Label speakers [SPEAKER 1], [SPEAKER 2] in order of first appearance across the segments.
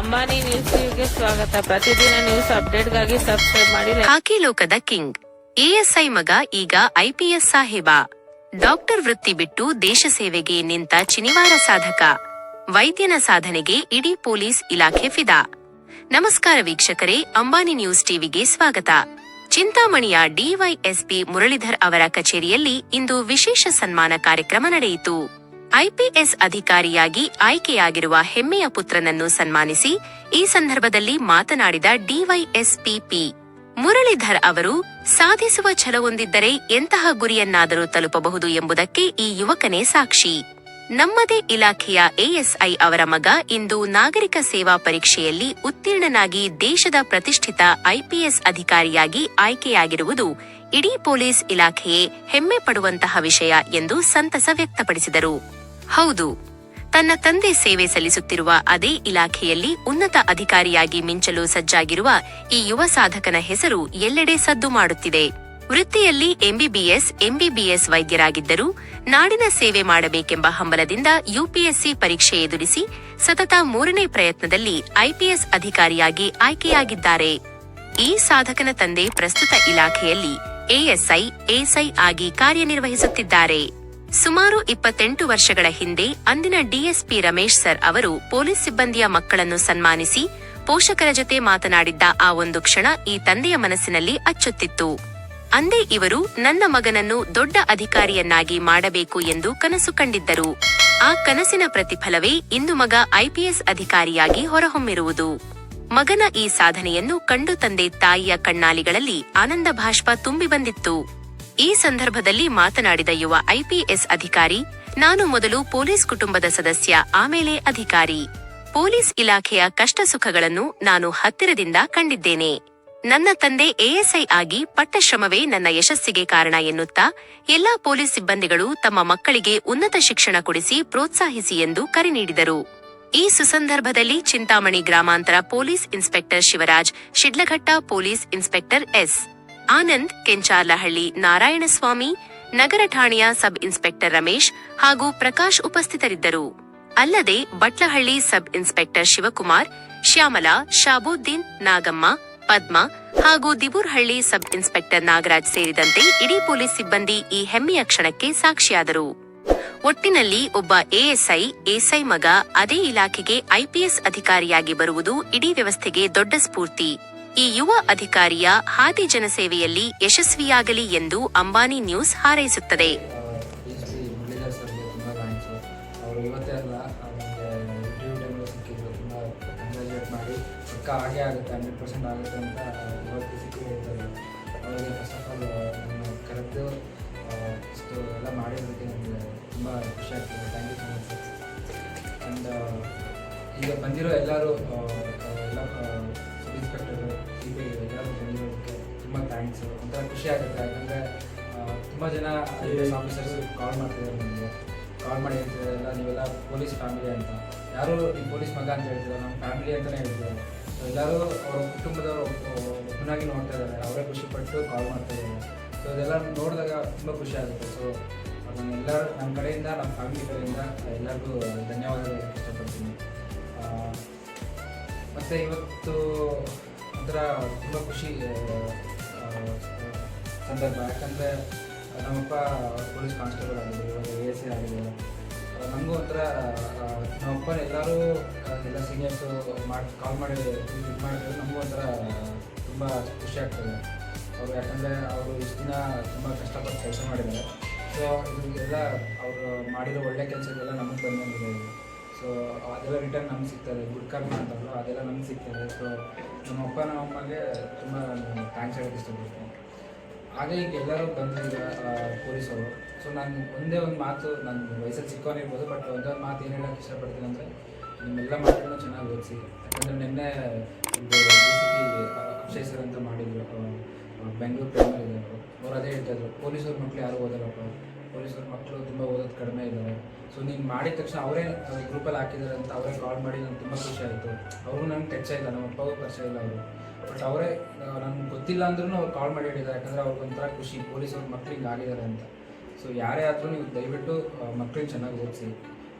[SPEAKER 1] ಅಂಬಾನಿ ನ್ಯೂಸ್ಗೆ ಸ್ವಾಗತ. ಪ್ರತಿದಿನ ನ್ಯೂಸ್ ಅಪ್ಡೇಟ್ಗಾಗಿ ಸಬ್ಸ್ಕ್ರೈಬ್ ಮಾಡಿ.
[SPEAKER 2] ಹಾಕಿ ಲೋಕದ ಕಿಂಗ್ ಎಎಸ್ಐ ಮಗ ಈಗ ಐಪಿಎಸ್ ಸಾಹೇಬ. ಡಾಕ್ಟರ್ ವೃತ್ತಿ ಬಿಟ್ಟು ದೇಶ ಸೇವೆಗೆ ನಿಂತ ಚಿನಿವಾರ ಸಾಧಕ. ವೈದ್ಯನ ಸಾಧನೆಗೆ ಇಡೀ ಪೊಲೀಸ್ ಇಲಾಖೆ ಫಿದಾ. ನಮಸ್ಕಾರ ವೀಕ್ಷಕರೇ, ಅಂಬಾನಿ ನ್ಯೂಸ್ ಟಿವಿಗೆ ಸ್ವಾಗತ. ಚಿಂತಾಮಣಿಯ ಡಿವೈಎಸ್ಪಿ ಮುರಳೀಧರ್ ಅವರ ಕಚೇರಿಯಲ್ಲಿ ಇಂದು ವಿಶೇಷ ಸನ್ಮಾನ ಕಾರ್ಯಕ್ರಮ ನಡೆಯಿತು. ಐಪಿಎಸ್ ಅಧಿಕಾರಿಯಾಗಿ ಆಯ್ಕೆಯಾಗಿರುವ ಹೆಮ್ಮೆಯ ಪುತ್ರನನ್ನು ಸನ್ಮಾನಿಸಿ ಈ ಸಂದರ್ಭದಲ್ಲಿ ಮಾತನಾಡಿದ ಡಿವೈಎಸ್ಪಿ ಪಿ. ಮುರಳೀಧರ್ ಅವರು, ಸಾಧಿಸುವ ಛಲವೊಂದಿದ್ದರೆ ಎಂತಹ ಗುರಿಯನ್ನಾದರೂ ತಲುಪಬಹುದು ಎಂಬುದಕ್ಕೆ ಈ ಯುವಕನೇ ಸಾಕ್ಷಿ. ನಮ್ಮದೇ ಇಲಾಖೆಯ ಎಎಸ್ಐ ಅವರ ಮಗ ಇಂದು ನಾಗರಿಕ ಸೇವಾ ಪರೀಕ್ಷೆಯಲ್ಲಿ ಉತ್ತೀರ್ಣನಾಗಿ ದೇಶದ ಪ್ರತಿಷ್ಠಿತ ಐಪಿಎಸ್ ಅಧಿಕಾರಿಯಾಗಿ ಆಯ್ಕೆಯಾಗಿರುವುದು ಇಡೀ ಪೊಲೀಸ್ ಇಲಾಖೆಯೇ ಹೆಮ್ಮೆ ಪಡುವಂತಹ ವಿಷಯ ಎಂದು ಸಂತಸ ವ್ಯಕ್ತಪಡಿಸಿದರು. ಹೌದು, ತನ್ನ ತಂದೆ ಸೇವೆ ಸಲ್ಲಿಸುತ್ತಿರುವ ಅದೇ ಇಲಾಖೆಯಲ್ಲಿ ಉನ್ನತ ಅಧಿಕಾರಿಯಾಗಿ ಮಿಂಚಲು ಸಜ್ಜಾಗಿರುವ ಈ ಯುವ ಸಾಧಕನ ಹೆಸರು ಎಲ್ಲೆಡೆ ಸದ್ದು ಮಾಡುತ್ತಿದೆ. ವೃತ್ತಿಯಲ್ಲಿ ಎಂಬಿಬಿಎಸ್ ವೈದ್ಯರಾಗಿದ್ದರೂ ನಾಡಿನ ಸೇವೆ ಮಾಡಬೇಕೆಂಬ ಹಂಬಲದಿಂದ ಯುಪಿಎಸ್ಸಿ ಪರೀಕ್ಷೆ ಎದುರಿಸಿ ಸತತ 3ನೇ ಪ್ರಯತ್ನದಲ್ಲಿ ಐಪಿಎಸ್ ಅಧಿಕಾರಿಯಾಗಿ ಆಯ್ಕೆಯಾಗಿದ್ದಾರೆ. ಈ ಸಾಧಕನ ತಂದೆ ಪ್ರಸ್ತುತ ಇಲಾಖೆಯಲ್ಲಿ ಎಎಸ್ಐ ಆಗಿ ಕಾರ್ಯನಿರ್ವಹಿಸುತ್ತಿದ್ದಾರೆ. ಸುಮಾರು 28 ವರ್ಷಗಳ ಹಿಂದೆ ಅಂದಿನ ಡಿಎಸ್ಪಿ ರಮೇಶ್ ಸರ್ ಅವರು ಪೊಲೀಸ್ ಸಿಬ್ಬಂದಿಯ ಮಕ್ಕಳನ್ನು ಸನ್ಮಾನಿಸಿ ಪೋಷಕರ ಜೊತೆ ಮಾತನಾಡಿದ್ದ ಆ ಒಂದು ಕ್ಷಣ ಈ ತಂದೆಯ ಮನಸ್ಸಿನಲ್ಲಿ ಅಚ್ಚೊತ್ತಿತ್ತು. ಅಂದೇ ಇವರು ನನ್ನ ಮಗನನ್ನು ದೊಡ್ಡ ಅಧಿಕಾರಿಯನ್ನಾಗಿ ಮಾಡಬೇಕು ಎಂದು ಕನಸು ಕಂಡಿದ್ದರು. ಆ ಕನಸಿನ ಪ್ರತಿಫಲವೇ ಇಂದು ಮಗ ಐಪಿಎಸ್ ಅಧಿಕಾರಿಯಾಗಿ ಹೊರಹೊಮ್ಮಿರುವುದು. ಮಗನ ಈ ಸಾಧನೆಯನ್ನು ಕಂಡು ತಂದೆ ತಾಯಿಯ ಕಣ್ಣಾಲಿಗಳಲ್ಲಿ ಆನಂದ ಬಾಷ್ಪ ತುಂಬಿ ಬಂದಿತ್ತು. ಈ ಸಂದರ್ಭದಲ್ಲಿ ಮಾತನಾಡಿದ ಯುವ ಐಪಿಎಸ್ ಅಧಿಕಾರಿ, ನಾನು ಮೊದಲು ಪೊಲೀಸ್ ಕುಟುಂಬದ ಸದಸ್ಯ, ಆಮೇಲೆ ಅಧಿಕಾರಿ. ಪೊಲೀಸ್ ಇಲಾಖೆಯ ಕಷ್ಟ ಸುಖಗಳನ್ನು ನಾನು ಹತ್ತಿರದಿಂದ ಕಂಡಿದ್ದೇನೆ. ನನ್ನ ತಂದೆ ಎಎಸ್ಐ ಆಗಿ ಪಟ್ಟ ಶ್ರಮವೇ ನನ್ನ ಯಶಸ್ಸಿಗೆ ಕಾರಣ ಎನ್ನುತ್ತಾ ಎಲ್ಲಾ ಪೊಲೀಸ್ ಸಿಬ್ಬಂದಿಗಳು ತಮ್ಮ ಮಕ್ಕಳಿಗೆ ಉನ್ನತ ಶಿಕ್ಷಣ ಕೊಡಿಸಿ ಪ್ರೋತ್ಸಾಹಿಸಿ ಎಂದು ಕರೆ ನೀಡಿದರು. ಈ ಸುಸಂದರ್ಭದಲ್ಲಿ ಚಿಂತಾಮಣಿ ಗ್ರಾಮಾಂತರ police inspector Shivaraj, Shidlaghatta police inspector S. Anand, Kencharlahalli Narayanaswamy, ನಗರ ಠಾಣೆಯ ಸಬ್ ಇನ್ಸ್ಪೆಕ್ಟರ್ ರಮೇಶ್ ಹಾಗೂ ಪ್ರಕಾಶ್ ಉಪಸ್ಥಿತರಿದ್ದರು. ಅಲ್ಲದೆ ಬಟ್ಲಹಳ್ಳಿ ಸಬ್ ಇನ್ಸ್ಪೆಕ್ಟರ್ ಶಿವಕುಮಾರ್, ಶ್ಯಾಮಲಾ, ಶಾಬುದ್ದೀನ್, ನಾಗಮ್ಮ, ಪದ್ಮ ಹಾಗೂ ದಿಬೂರ್ಹಳ್ಳಿ ಸಬ್ ಇನ್ಸ್ಪೆಕ್ಟರ್ ನಾಗರಾಜ್ ಸೇರಿದಂತೆ ಇಡೀ ಪೊಲೀಸ್ ಸಿಬ್ಬಂದಿ ಈ ಹೆಮ್ಮೆಯ ಕ್ಷಣಕ್ಕೆ ಸಾಕ್ಷಿಯಾದರು. ಒಟ್ಟಿನಲ್ಲಿ ಒಬ್ಬ ಎಎಸ್ಐ ಮಗ ಅದೇ ಇಲಾಖೆಗೆ ಐಪಿಎಸ್ ಅಧಿಕಾರಿಯಾಗಿ ಬರುವುದು ಇಡೀ ವ್ಯವಸ್ಥೆಗೆ ದೊಡ್ಡ ಸ್ಫೂರ್ತಿ. ಈ ಯುವ ಅಧಿಕಾರಿಯ ಹಾದಿ ಜನಸೇವೆಯಲ್ಲಿ ಯಶಸ್ವಿಯಾಗಲಿ ಎಂದು ಅಂಬಾನಿ ನ್ಯೂಸ್ ಹಾರೈಸುತ್ತದೆ.
[SPEAKER 3] ಹಾಗೆ ಆಗುತ್ತೆ, 100% ಆಗುತ್ತೆ ಅಂತ ಇವತ್ತು ಸಿಕ್ಕಿದ್ದಾರೆ. ಅವರಿಗೆ ಫಸ್ಟ್ ಆಫ್ ಆಲ್ ಕರೆದು ಇಷ್ಟು ಎಲ್ಲ ಮಾಡಿರೋದಕ್ಕೆ ನನಗೆ ತುಂಬ ಖುಷಿ ಆಗ್ತದೆ. Thank you so much sir. And ಈಗ ಬಂದಿರೋ ಎಲ್ಲರೂ ಎಲ್ಲ ಸಬ್ ಇನ್ಸ್ಪೆಕ್ಟರು, ಸಿಬಿಐ ಎಲ್ಲರೂ ಬಂದಿರೋದಕ್ಕೆ ತುಂಬ ಥ್ಯಾಂಕ್ಸ್. ಒಂಥರ ಖುಷಿ ಆಗುತ್ತೆ. ಯಾಕಂದರೆ ತುಂಬ ಜನ ಐಪಿಎಸ್ ಆಫೀಸರ್ಸ್ ಕಾಲ್ ಮಾಡ್ತಿದ್ದಾರೆ, ನನಗೆ ಕಾಲ್ ಮಾಡಿ ಹೇಳ್ತಿದ್ದಾರೆಲ್ಲ ನೀವೆಲ್ಲ ಪೊಲೀಸ್ ಫ್ಯಾಮಿಲಿ ಅಂತ. ಯಾರು ಈ ಪೊಲೀಸ್ ಮಗ ಅಂತ ಹೇಳ್ತಿದ್ದಾರೆ, ನಮ್ಮ ಫ್ಯಾಮಿಲಿ ಅಂತಲೇ ಹೇಳ್ತಿದ್ದಾರೆ. ಸೊ ಎಲ್ಲರೂ ಅವ್ರ ಕುಟುಂಬದವರು ಒಬ್ಬನಾಗಿ ನೋಡ್ತಾ ಇದ್ದಾರೆ, ಅವರೇ ಖುಷಿಪಟ್ಟು ಕಾಲ್ ಮಾಡ್ತಾ ಇದ್ದಾರೆ. ಸೊ ಇದೆಲ್ಲ ನೋಡಿದಾಗ ತುಂಬ ಖುಷಿ ಆಗುತ್ತೆ. ಸೊ ಎಲ್ಲರೂ ನಮ್ಮ ಕಡೆಯಿಂದ, ನಮ್ಮ ಫ್ಯಾಮಿಲಿ ಕಡೆಯಿಂದ ಎಲ್ಲರಿಗೂ ಧನ್ಯವಾದಗಳು ಇಷ್ಟಪಡ್ತೀನಿ. ಮತ್ತು ಇವತ್ತು ಒಂಥರ ತುಂಬ ಖುಷಿ ಸಂದರ್ಭ. ಯಾಕಂದರೆ ನಮ್ಮಪ್ಪ ಪೊಲೀಸ್ ಕಾನ್ಸ್ಟೇಬಲ್ ಆಗಿದ್ರು, ಇವಾಗ ಎಎಸ್ಐ ಆಗಿದ್ದಾರೆ. ನಮಗೂ ಒಂಥರ ನಮ್ಮಪ್ಪನ ಎಲ್ಲರೂ ಎಲ್ಲ ಸೀನಿಯರ್ಸು ಕಾಲ್ ಮಾಡಿ ಇದು ಮಾಡಿದ್ರೆ ನಮಗೂ ಒಂಥರ ತುಂಬ ಖುಷಿ ಆಗ್ತದೆ. ಅವರು ಯಾಕಂದರೆ ಅವರು ಇಷ್ಟು ದಿನ ತುಂಬ ಕಷ್ಟಪಟ್ಟು ಕೆಲಸ ಮಾಡಿದ್ದಾರೆ. ಸೊ ಇದೆಲ್ಲ ಅವರು ಮಾಡಿರೋ ಒಳ್ಳೆ ಕೆಲಸಗಳೆಲ್ಲ ನಮಗೆ ಬಂದಿದೆ. ಸೊ ಅದೆಲ್ಲ ರಿಟರ್ನ್ ನಮ್ಗೆ ಸಿಗ್ತದೆ, ಗುಡ್ ಕರ್ಮ ಅಂತಂದ್ರು ಅದೆಲ್ಲ ನಮ್ಗೆ ಸಿಗ್ತದೆ. ಸೊ ನಮ್ಮಪ್ಪ ನಮ್ಮಮ್ಮಗೆ ತುಂಬ ಥ್ಯಾಂಕ್ಸ್ ಹೇಳೋಕ್ಕೆ ಇಷ್ಟಪಡ್ತೀನಿ. ಹಾಗೆ ಈಗ ಎಲ್ಲರೂ ಬಂದಿದ್ದಾರೆ ಪೊಲೀಸವರು. ಸೊ ನಾನು ಒಂದೇ ಒಂದು ಮಾತು, ನನ್ನ ವಯಸ್ಸಲ್ಲಿ ಚಿಕ್ಕವನಿರ್ಬೋದು, ಬಟ್ ಒಂದೇ ಒಂದು ಮಾತು ಏನು ಹೇಳೋಕ್ಕೆ ಇಷ್ಟಪಡ್ತೀನಿ ಅಂದರೆ, ನಿಮ್ಮೆಲ್ಲ ಮಕ್ಕಳನ್ನ ಚೆನ್ನಾಗಿ ಓದಿಸಿ. ಯಾಕಂದರೆ ನಿನ್ನೆ ಇದು DCP ಅಕ್ಷಯ್ ಸರ್ ಅಂತ ಮಾಡಿದ್ರು, ಬೆಂಗಳೂರು ಪ್ರೈಮರಿ ಅವರು ಅದೇ ಹೇಳ್ತಾಯಿದ್ರು, ಪೊಲೀಸವ್ರ ಮಕ್ಕಳು ಯಾರು ಓದಲ್ಲಪ್ಪ, ಪೊಲೀಸವ್ರ ಮಕ್ಕಳು ತುಂಬ ಓದೋದು ಕಡಿಮೆ ಇದ್ದಾರೆ. ಸೊ ನೀನು ಮಾಡಿದ ತಕ್ಷಣ ಅವರೇ ಗ್ರೂಪಲ್ಲಿ ಹಾಕಿದ್ದಾರೆ ಅಂತ ಅವರೇ ಕಾಲ್ ಮಾಡಿ ನನಗೆ ತುಂಬ ಖುಷಿ ಆಯಿತು. ಅವ್ರಿಗೂ ನನಗೆ ಪರಿಚಯ ಇಲ್ಲ, ನಮ್ಮ ಅಪ್ಪಗೂ ಪರಿಚಯ ಇಲ್ಲ ಅವರು, ಬಟ್ ಅವರೇ ನನಗೆ ಗೊತ್ತಿಲ್ಲ ಅಂದ್ರೂ ಅವ್ರು ಕಾಲ್ ಮಾಡಿ ಹೇಳಿದ್ದಾರೆ. ಯಾಕಂದರೆ ಅವ್ರಿಗೊಂಥರ ಖುಷಿ, ಪೊಲೀಸವ್ರ ಮಕ್ಳಿಗೆ ಆಗಿದ್ದಾರೆ ಅಂತ. ಸೊ ಯಾರೇ ಆದರೂ ನೀವು ದಯವಿಟ್ಟು ಮಕ್ಕಳಿಗೆ ಚೆನ್ನಾಗಿ ಓದಿಸಿ.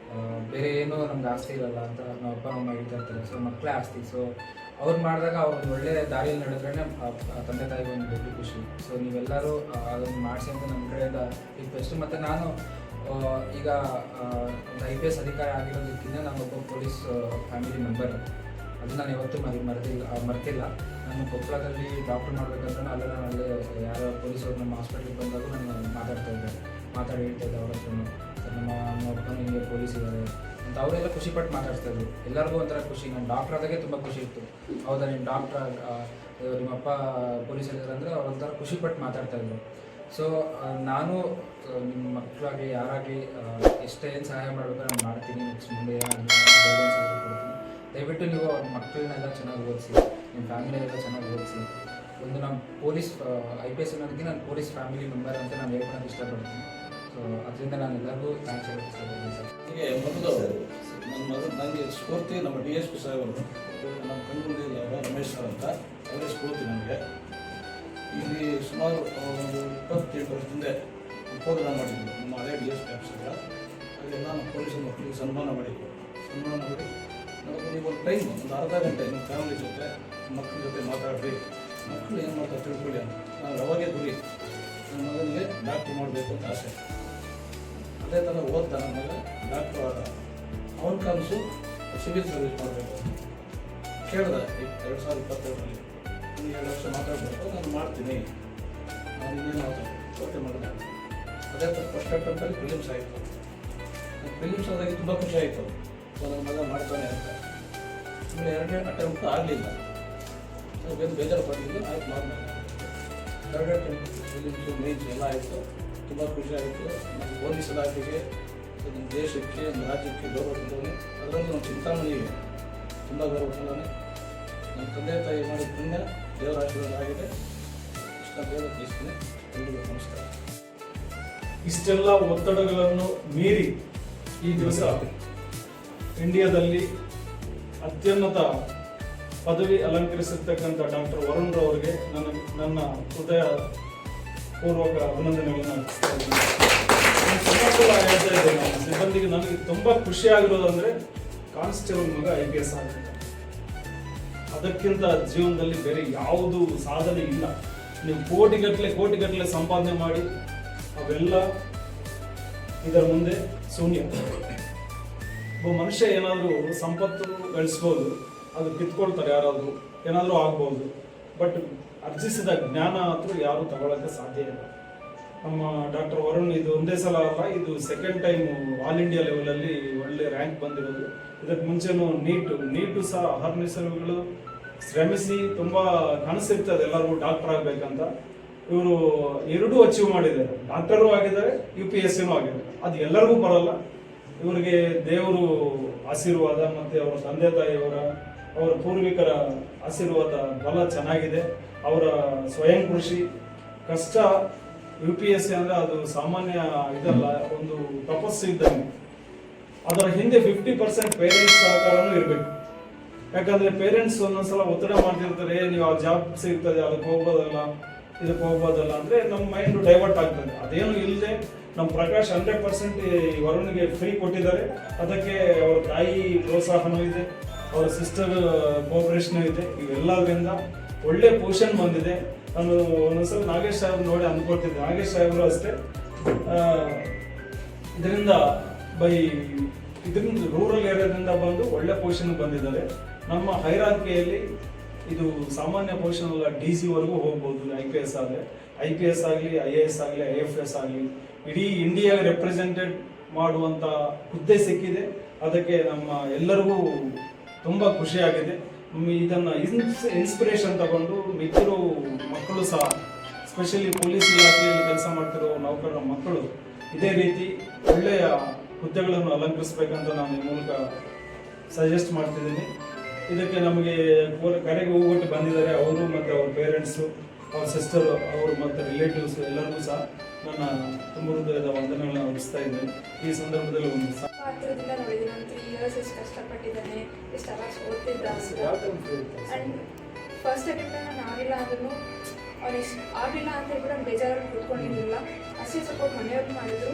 [SPEAKER 3] ಬೇರೆ ಏನೂ ನಮ್ಗೆ ಆಸ್ತಿ ಇರಲ್ಲ ಅಂತ ನಮ್ಮ ಅಪ್ಪ ಅಮ್ಮ ಹೇಳ್ತಾ ಇರ್ತಾರೆ. ಸೊ ಮಕ್ಕಳೇ ಆಸ್ತಿ. ಸೊ ಅವ್ರು ಮಾಡಿದಾಗ ಅವ್ರು ಒಳ್ಳೆ ದಾರಿಯಲ್ಲಿ ನಡೆದ್ರೇ ತಂದೆ ತಾಯಿಗೆ ಒಂದು ದೊಡ್ಡ ಖುಷಿ. ಸೊ ನೀವೆಲ್ಲರೂ ಅದನ್ನು ಮಾಡಿಸಿ ಅಂತ ನಮ್ಮ ಕಡೆಯಿಂದ ರಿಕ್ವೆಸ್ಟ್. ಮತ್ತು ನಾನು ಈಗ ಒಂದು IPS ಅಧಿಕಾರಿ ಆಗಿರೋದಕ್ಕಿಂತ ನಾನೊಬ್ಬ ಪೊಲೀಸ್ ಫ್ಯಾಮಿಲಿ ಮೆಂಬರ್. ಅದು ನಾನು ಯಾವತ್ತೂ ಮರ್ತಿಲ್ಲ. ನಾನು ಕೊಪ್ಪಳದಲ್ಲಿ ಡಾಕ್ಟರ್ ಮಾಡಬೇಕಂದ್ರೆ ಅಲ್ಲೇ ಯಾರೋ ಪೊಲೀಸರು ನಮ್ಮ ಹಾಸ್ಪಿಟ್ಲಿಗೆ ಬಂದಾಗೂ ನಾನು ಮಾತಾಡಿ ಹೇಳ್ತಾ ಇದ್ದೆ ಅವ್ರ ಹತ್ರನೂ. ಸರ್ ನಮ್ಮ ಅಪ್ಪನ ಹಿಂಗೆ ಪೊಲೀಸ್ ಇದ್ದಾರೆ ಅಂತ ಅವರೆಲ್ಲ ಖುಷಿಪಟ್ಟು ಮಾತಾಡ್ತಾಯಿದ್ರು. ಎಲ್ಲರಿಗೂ ಒಂಥರ ಖುಷಿ. ನಾನು ಡಾಕ್ಟರ್ ಆದಾಗೆ ತುಂಬ ಖುಷಿ ಇತ್ತು. ಹೌದಾ ನೀನು ಡಾಕ್ಟರ್, ನಿಮ್ಮಪ್ಪ ಪೊಲೀಸ್ ಇದ್ದಾರೆ ಅಂದರೆ ಅವ್ರು ಒಂಥರ ಖುಷಿಪಟ್ಟು ಮಾತಾಡ್ತಾಯಿದ್ರು. ಸೊ ನಾನು ನಿಮ್ಮ ಮಕ್ಕಳಾಗಲಿ ಯಾರಾಗಲಿ ಏನು ಸಹಾಯ ಮಾಡಬೇಕು ನಾನು ಮಾಡ್ತೀನಿ. ನೆಕ್ಸ್ಟ್ ಮುಂದೆ ಗೈಡೆನ್ಸ್ ಆಗಿ ಕೊಡ್ತೀನಿ. ದಯವಿಟ್ಟು ನೀವು ಅವ್ರ ಮಕ್ಕಳನ್ನೆಲ್ಲ ಚೆನ್ನಾಗಿ ಓದಿಸಿ, ನಿಮ್ಮ ಫ್ಯಾಮಿಲಿಯೆಲ್ಲ ಚೆನ್ನಾಗಿ ಓದಿಸಿ. ಒಂದು ನಮ್ಮ ಪೊಲೀಸ್ IPS ಅನ್ನೋದಕ್ಕೆ ನಾನು ಪೊಲೀಸ್ ಫ್ಯಾಮಿಲಿ ಮೆಂಬರ್ ಅಂತ ನಾನು ಹೇಳ್ಕೊಳಕ್ಕೆ ಇಷ್ಟಪಡ್ತೀನಿ. ಸೊ ಅದರಿಂದ ನಾನು ಎಲ್ಲರಿಗೂ ಥ್ಯಾಂಕ್ಸ್ ಹೇಳೋಕ್ಕೆ ಇಷ್ಟಪಡ್ತೀನಿ ಸರ್.
[SPEAKER 4] ಹೀಗೆ ಮೊದಲು ನನ್ನ ಮಗನ ನನಗೆ ಸ್ಫೂರ್ತಿ ನಮ್ಮ DSP ಸಾಹೇಬರು, ನಮ್ಮ ಕಣ್ಣೂರಿನ ರಮೇಶ್ ಸರ್ ಅಂತ ಅವರೇ ಸ್ಫೂರ್ತಿ ನನಗೆ. ಇಲ್ಲಿ ಸುಮಾರು ಒಂದು 27 ವರ್ಷದಿಂದ ಪ್ರೋಗ್ರಾಮ್ ಮಾಡಿದ್ವಿ ನಮ್ಮ ಹಳೆ DSP ಆಫೀಸರ್. ಅದೆಲ್ಲ ನಮ್ಮ ಪೊಲೀಸ್ ಮಕ್ಕಳಿಗೆ ಸನ್ಮಾನ ಮಾಡಿದ್ವಿ. ಸನ್ಮಾನ ಮಾಡಿ ನೀವು ಒಂದು ಟೈಮ್ ಒಂದು ಅರ್ಧ ಗಂಟೆ ನಿಮ್ಮ ಫ್ಯಾಮಿಲಿ ಜೊತೆ ಮಕ್ಕಳ ಜೊತೆ ಮಾತಾಡ್ರಿ, ಮಕ್ಕಳು ಏನು ಮಾಡ್ತಾರೆ ತಿಳ್ಕೊಳ್ಳಿ ಅಂತ. ನಾವು ಅವಾಗೇ ಗುರಿ, ನನ್ನ ಮಗನಿಗೆ ಡಾಕ್ಟ್ರ್ ಮಾಡಬೇಕು ಅಂತ ಆಸೆ. ಅದೇ ಥರ ಓದ್ತಾ ನನ್ನ ಮಗ ಡಾಕ್ಟ್ರ್ ಆದ. ಅವನ ಕನಸು ಸಿವಿಲ್ ಸರ್ವಿಸ್ ಮಾಡಬೇಕು. ಕೇಳಿದೆ 2022ರಲ್ಲಿ ನೀವು 2 ವರ್ಷ ಮಾತಾಡಬೇಕು, ನಾನು ಮಾಡ್ತೀನಿ, ನಾನು ಇನ್ನೇನು ಮಾತಾಡ್ತೀನಿ ಮಾಡಿದೆ. ಅದೇ ಥರ ಫಸ್ಟ್ ಅಟೆಂಪ್ಟಲ್ಲಿ ಫಿಲಿಮ್ಸ್ ಆಯಿತು. ಫಿಲಿಮ್ಸ್ ಆದಾಗಿ ತುಂಬ ಖುಷಿ ಆಯಿತು. ನನ್ನ ಮಗ ಮಾಡ್ತಾನೆ ಅಂತ. ಆಮೇಲೆ 2ನೇ ಅಟೆಂಪ್ಟ್ ಆಗಲಿಲ್ಲ. ಬೇಜಾರು ಪಟ್ಟಿದ್ದು ಆಯ್ತು ಮಾಡಿದೆ. 3rd ಅಟೆಂಪ್ಟ್ ಫಿಲಿಮ್ಸು ಮೇನ್ಸ್ ಎಲ್ಲ ಆಯಿತು. ತುಂಬ ಖುಷಿ ಆಯಿತು. ನಮ್ಮ ಪೊಲೀಸ್ ಇಲಾಖೆಗೆ, ನಮ್ಮ ದೇಶಕ್ಕೆ, ನಮ್ಮ ರಾಜ್ಯಕ್ಕೆ ಗೌರವ ತಂದವನೇ. ಅದರಲ್ಲೂ ನಮ್ಮ ಚಿಂತಾಮಣಿಗೆ ತುಂಬ ಗೌರವ ತಂದವನೇ. ನಮ್ಮ ತಂದೆ ತಾಯಿ ಮಾಡಿದ ಪುಣ್ಯ ದೇವರ ಆಶೀರ್ವಾದ ಆಗಿದೆ. ಇಷ್ಟ ದೇವರ ತಿಳಿಸ್ತೀನಿ. ಎಲ್ರಿಗೂ ನಮಸ್ಕಾರ.
[SPEAKER 5] ಇಷ್ಟೆಲ್ಲ ಒತ್ತಡಗಳನ್ನು ಮೀರಿ ಈ ದಿವಸ ಇಂಡಿಯಾದಲ್ಲಿ ಅತ್ಯುನ್ನತ ಪದವಿ ಅಲಂಕರಿಸಿರ್ತಕ್ಕಂಥ ಡಾಕ್ಟರ್ ವರುಣ್ ರವರಿಗೆ ನನ್ನ ಹೃದಯ ಪೂರ್ವಕ ಅಭಿನಂದನೆಗಳನ್ನು ಅರ್ಪಿಸ್ತಾ ಇದ್ದೀನಿ. ಹೇಳ್ತಾ ಇದ್ದೇನೆ ನನ್ನ ಸಿಬ್ಬಂದಿಗೆ ನನಗೆ ತುಂಬ ಖುಷಿಯಾಗಿರೋದಂದರೆ ಕಾನ್ಸ್ಟೇಬಲ್ ಮಗ IPS ಆಗಿದೆ. ಅದಕ್ಕಿಂತ ಜೀವನದಲ್ಲಿ ಬೇರೆ ಯಾವುದು ಸಾಧನೆ ಇಲ್ಲ. ನೀವು ಕೋಟಿಗಟ್ಟಲೆ ಸಂಪಾದನೆ ಮಾಡಿ ಅವೆಲ್ಲ ಇದರ ಮುಂದೆ ಶೂನ್ಯ. ಒಬ್ಬ ಮನುಷ್ಯ ಏನಾದರೂ ಸಂಪತ್ತು ಗಳಿಸ್ಬೋದು, ಅದು ಕಿತ್ಕೊಳ್ತಾರೆ, ಯಾರಾದರೂ ಏನಾದರೂ ಆಗ್ಬೋದು. ಬಟ್ ಅರ್ಜಿಸಿದ ಜ್ಞಾನ ಅಂತೂ ಯಾರೂ ತಗೊಳ್ಳೋಕ್ಕೆ ಸಾಧ್ಯ ಇಲ್ಲ. ನಮ್ಮ ಡಾಕ್ಟರ್ ವರುಣ್ ಇದು ಒಂದೇ ಸಲ ಅಲ್ಲ, ಇದು 2nd ಟೈಮ್ ಆಲ್ ಇಂಡಿಯಾ ಲೆವೆಲಲ್ಲಿ ಒಳ್ಳೆ ರ್ಯಾಂಕ್ ಬಂದಿರೋದು. ಇದಕ್ಕೆ ಮುಂಚೆನೂ ನೀಟು ಸಹ ಅಹರ್ನಿಸರುಗಳು ಶ್ರಮಿಸಿ ತುಂಬ ಕನಸಿರ್ತದೆ ಎಲ್ಲರಿಗೂ ಡಾಕ್ಟರ್ ಆಗಬೇಕಂತ. ಇವರು 2 ಅಚೀವ್ ಮಾಡಿದ್ದಾರೆ. ಡಾಕ್ಟರು ಆಗಿದ್ದಾರೆ, UPSCನೂ ಆಗಿದ್ದಾರೆ. ಅದು ಎಲ್ಲರಿಗೂ ಬರಲ್ಲ. ಇವರಿಗೆ ದೇವರು ಆಶೀರ್ವಾದ ಮತ್ತು ಅವರ ತಂದೆ ತಾಯಿಯವರ ಅವರ ಪೂರ್ವಿಕರ ಆಶೀರ್ವಾದ ಬಲ ಚೆನ್ನಾಗಿದೆ. ಅವರ ಸ್ವಯಂ ಕೃಷಿ ಕಷ್ಟ. UPSC ಅಂದರೆ ಅದು ಸಾಮಾನ್ಯ ಇದಲ್ಲ, ಒಂದು ತಪಸ್ಸು ಇದ್ದಂಗೆ. ಅದರ ಹಿಂದೆ 50% ಪೇರೆಂಟ್ಸ್ ಸಹಕಾರನೂ ಇರಬೇಕು. ಯಾಕಂದರೆ ಪೇರೆಂಟ್ಸ್ ಒಂದೊಂದ್ಸಲ ಒತ್ತಡ ಮಾಡ್ತಿರ್ತಾರೆ, ನೀವು ಆ ಜಾಬ್ ಸಿಗ್ತದೆ ಅದಕ್ಕೆ ಹೋಗ್ಬೋದಲ್ಲ, ಇದಕ್ಕೆ ಹೋಗ್ಬೋದಲ್ಲ ಅಂದರೆ ನಮ್ಮ ಮೈಂಡು ಡೈವರ್ಟ್ ಆಗ್ತದೆ. ಅದೇನು ಇಲ್ಲದೆ ನಮ್ಮ ಪ್ರಕಾಶ್ 100% ವರುಣ್ಗೆ ಫ್ರೀ ಕೊಟ್ಟಿದ್ದಾರೆ. ಅದಕ್ಕೆ ಅವರ ತಾಯಿ ಪ್ರೋತ್ಸಾಹನೂ ಇದೆ, ಅವರ ಸಿಸ್ಟರ್ ಕೋಆಪರೇಷನ್ ಇದೆ. ಇವೆಲ್ಲದರಿಂದ ಒಳ್ಳೆ ಪೊಸಿಷನ್ ಬಂದಿದೆ. ನಾನು ಒಂದೊಂದ್ಸಲ ನಾಗೇಶ್ ಸಾಹೇಬ್ ನೋಡಿ ಅಂದ್ಕೊಳ್ತಿದ್ದೆ. ನಾಗೇಶ್ ಸಾಹೇಬರು ಅಷ್ಟೇ ಇದರಿಂದ ರೂರಲ್ ಏರಿಯಾದಿಂದ ಬಂದು ಒಳ್ಳೆ ಪೊಸಿಷನ್ ಬಂದಿದ್ದಾರೆ. ನಮ್ಮ ಹೈರಾರ್ಕಿಯಲ್ಲಿ ಇದು ಸಾಮಾನ್ಯ ಪೊಸಿಷನ್ ಅಲ್ಲ, DC ವರೆಗೂ ಹೋಗ್ಬೋದು. IPS ಆಗಲಿ IAS ಆಗಲಿ IFS ಆಗಲಿ ಇಡೀ ಇಂಡಿಯಾ ರೆಪ್ರೆಸೆಂಟೆಡ್ ಮಾಡುವಂಥ ಹುದ್ದೆ ಸಿಕ್ಕಿದೆ. ಅದಕ್ಕೆ ನಮ್ಮ ಎಲ್ಲರಿಗೂ ತುಂಬ ಖುಷಿಯಾಗಿದೆ. ಇದನ್ನು ಇನ್ಸ್ಪಿರೇಷನ್ ತಗೊಂಡು ಮಿಕ್ಕಿರೋ ಮಕ್ಕಳು ಸಹ, ಸ್ಪೆಷಲಿ ಪೊಲೀಸ್ ಇಲಾಖೆಯಲ್ಲಿ ಕೆಲಸ ಮಾಡ್ತಿರೋ ನೌಕರರ ಮಕ್ಕಳು ಇದೇ ರೀತಿ ಒಳ್ಳೆಯ ಹುದ್ದೆಗಳನ್ನು ಅಲಂಕರಿಸಬೇಕಂತ ನಾನು ಈ ಮೂಲಕ ಸಜೆಸ್ಟ್ ಮಾಡ್ತಿದ್ದೀನಿ. ಇದಕ್ಕೆ ನಮಗೆ ಕರೆಗೆ ಹೋಗ್ಬಿಟ್ಟು ಬಂದಿದ್ದಾರೆ ಅವರು ಮತ್ತು ಅವ್ರ ಪೇರೆಂಟ್ಸು, ಅವ್ರ ಸಿಸ್ಟರು, ಅವರು ಮತ್ತು ರಿಲೇಟಿವ್ಸು ಎಲ್ಲರಿಗೂ ಸಹ ನನ್ನ ತುಂಬ ಹೃದಯದ ವಂದನೆಗಳನ್ನ ಅರ್ಪಿಸ್ತಾ ಇದ್ದೀನಿ. ಈ ಸಂದರ್ಭದಲ್ಲಿ ಒಂದು
[SPEAKER 6] ಹತ್ತಿರದಿಂದ ನೋಡಿದ್ದೀನಿ. ನಾನು 3 years ಎಷ್ಟು ಕಷ್ಟಪಟ್ಟಿದ್ದಾನೆ, ಎಷ್ಟು ಅವರ್ಸ್ ಓದ್ತಿದ್ದ. ಆ್ಯಂಡ್ ಫಸ್ಟ್ ಅಟೆಂಪ್ಟ್ ನಾನು ಆಗಿಲ್ಲ ಅಂದ್ರೂ ಅವ್ನು ಇಷ್ಟು ಆಗಲಿಲ್ಲ ಅಂತ ಹೇಳ್ಬಿಟ್ಟು ಅವ್ನು ಬೇಜಾರಲ್ಲಿ ಕೂತ್ಕೊಂಡಿರಲಿಲ್ಲ. ಅಷ್ಟೇ ಸಪೋರ್ಟ್ ಮನೆಯವ್ರು ಮಾಡಿದ್ರು.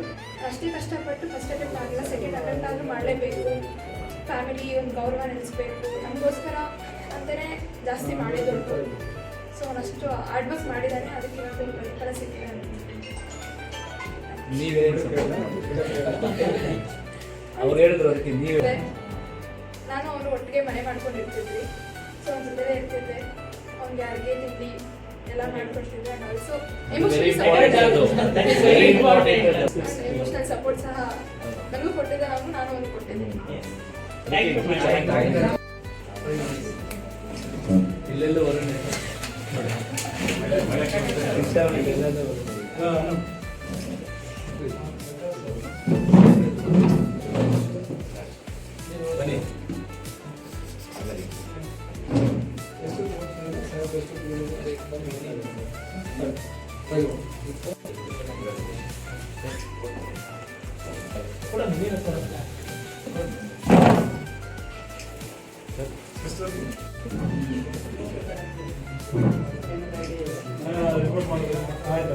[SPEAKER 6] ಅಷ್ಟೇ ಕಷ್ಟಪಟ್ಟು ಫಸ್ಟ್ ಅಟೆಂಪ್ಟ್ ಆಗಲಿಲ್ಲ, ಸೆಕೆಂಡ್ ಅಟೆಂಪ್ಟ್ ಆದರೂ ಮಾಡಲೇಬೇಕು, ಫ್ಯಾಮಿಲಿ ಒಂದು ಗೌರವ ನೆನೆಸ್ಬೇಕು ನಮಗೋಸ್ಕರ ಅಂತಲೇ ಜಾಸ್ತಿ ಮಾಡಿದ್ದು. ಸೊ ಅವನಷ್ಟು ಹಾರ್ಡ್ ವರ್ಕ್ ಮಾಡಿದ್ದಾನೆ, ಅದಕ್ಕೆ ಇವತ್ತು ಪ್ರತಿಫಲ ಸಿಕ್ಕಿದೆ ಅಂತ.
[SPEAKER 3] ಅವ್ರು ಹೇಳಿದ್ರು ಅದಕ್ಕೆ ನೀವೇ.
[SPEAKER 6] ನಾನು ಅವರು ಒಟ್ಟಿಗೆ ಮನೆ ಮಾಡ್ಕೊಂಡಿರ್ತಿದ್ವಿ. ಸೊ ಅವ್ನ ಜೊತೆ ಇರ್ತಿದ್ದೆ, ಅವ್ನಿಗೆ ಅಡುಗೆ ತಿಂಡಿ ಎಲ್ಲ ಮಾಡ್ಕೊಡ್ತಿದ್ದೆ. ಆ್ಯಂಡ್ ಆಲ್ಸೋ ಎಮೋಷನಲ್ ಸಪೋರ್ಟ್ ಸಹ ನನಗೂ ಕೊಟ್ಟಿದ್ದೆ, ನಾನು ಅವ್ನಿಗೆ ಕೊಟ್ಟಿದ್ದೀನಿ.
[SPEAKER 3] ಇಲ್ಲೆಲ್ಲ ಹೊರಗಡೆ ಬನ್ನಿ.
[SPEAKER 5] ರಿಪೋರ್ಟ್ ಮಾಡಿದ್ರೆ ಆಯ್ತು.